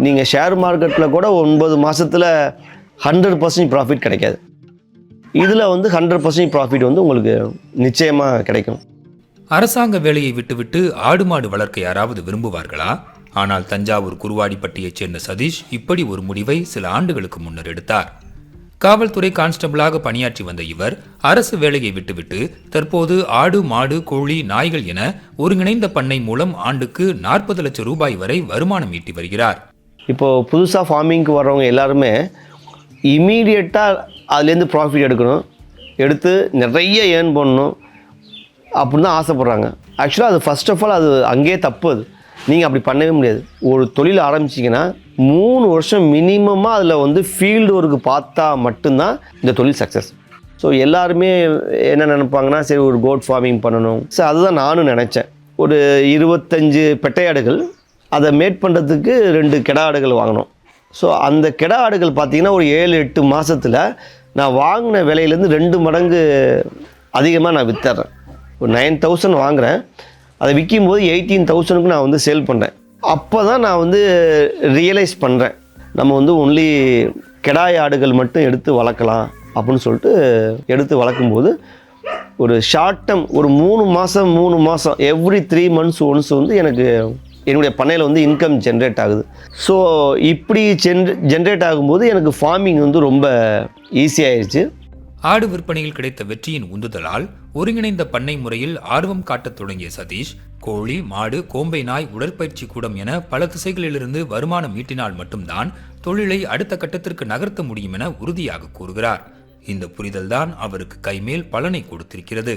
நீங்கள் ஷேர் மார்க்கெட்டில் கூட 9 மாதத்தில் 100% ப்ராஃபிட் கிடைக்காது. இதில் வந்து 100% ப்ராஃபிட் வந்து உங்களுக்கு நிச்சயமாக கிடைக்கும். அரசாங்க வேலையை விட்டுவிட்டு ஆடு மாடு வளர்க்க யாராவது விரும்புவார்களா? ஆனால் தஞ்சாவூர் குருவாடிப்பட்டியைச் சேர்ந்த சதீஷ் இப்படி ஒரு முடிவை சில ஆண்டுகளுக்கு முன்னர் எடுத்தார். காவல்துறை கான்ஸ்டபிளாக பணியாற்றி வந்த இவர் அரசு வேலையை விட்டுவிட்டு தற்போது ஆடு மாடு கோழி நாய்கள் என ஒருங்கிணைந்த பண்ணை மூலம் ஆண்டுக்கு 40 லட்சம் ரூபாய் வரை வருமானம் ஈட்டி வருகிறார். இப்போது புதுசாக ஃபார்மிங்க்கு வர்றவங்க எல்லாருமே இமீடியட்டாக அதுலேருந்து ப்ராஃபிட் எடுத்து நிறைய ஏர்ன் பண்ணணும் அப்படின்னு தான் ஆசைப்பட்றாங்க. ஆக்சுவலாக அது ஃபர்ஸ்ட் ஆஃப் ஆல் அது அங்கேயே தப்பு. அது நீங்கள் அப்படி பண்ணவே முடியாது. ஒரு தொழில் ஆரம்பிச்சிங்கன்னா 3 வருஷம் மினிமமாக அதில் வந்து ஃபீல்டு ஒர்க்கு பார்த்தா மட்டும்தான் இந்த தொழில் சக்ஸஸ். ஸோ எல்லாருமே என்ன நினைப்பாங்கன்னா, சரி ஒரு கோட் ஃபார்மிங் பண்ணணும். ஸோ அதுதான் நானும் நினச்சேன். ஒரு 25 பெட்டையாடுகள், அதை மேட் பண்ணுறதுக்கு 2 கெடா ஆடுகள் வாங்கினோம். ஸோ அந்த கெடா ஆடுகள் பார்த்திங்கன்னா ஒரு 7-8 மாதத்தில் நான் வாங்கின விலையிலேருந்து 2 மடங்கு அதிகமாக நான் விற்றுறேன். ஒரு 9,000 வாங்குகிறேன், அதை விற்கும்போது 18,000க்கு நான் வந்து சேல் பண்ணுறேன். அப்போ தான் நான் வந்து ரியலைஸ் பண்ணுறேன், நம்ம வந்து ஒன்லி கெடாய் ஆடுகள் மட்டும் எடுத்து வளர்க்கலாம் அப்படின்னு சொல்லிட்டு எடுத்து வளர்க்கும்போது ஒரு ஷார்ட் டேர்ம் ஒரு 3 மாதம் எவ்ரி 3 months ஒன்ஸ் வந்து எனக்கு என்னுடைய பண்ணையில் வந்து இன்கம் ஜென்ரேட் ஆகுது. ஸோ இப்படி ஜென்ரேட் ஆகும்போது எனக்கு ஃபார்மிங் வந்து ரொம்ப ஈஸியாகிடுச்சு. ஆடு விற்பனையில் கிடைத்த வெற்றியின் உந்துதலால் ஒருங்கிணைந்த பண்ணை முறையில் ஆர்வம் காட்டத் தொடங்கிய சதீஷ் கோழி மாடு கோம்பை நாய் உடற்பயிற்சி கூடம் என பல திசைகளிலிருந்து வருமானம் ஈட்டினால் மட்டும்தான் தொழிலை அடுத்த கட்டத்திற்கு நகர்த்த முடியும் என உறுதியாக கூறுகிறார். இந்த புரிதல்தான் அவருக்கு கைமேல் பலனை கொடுத்திருக்கிறது.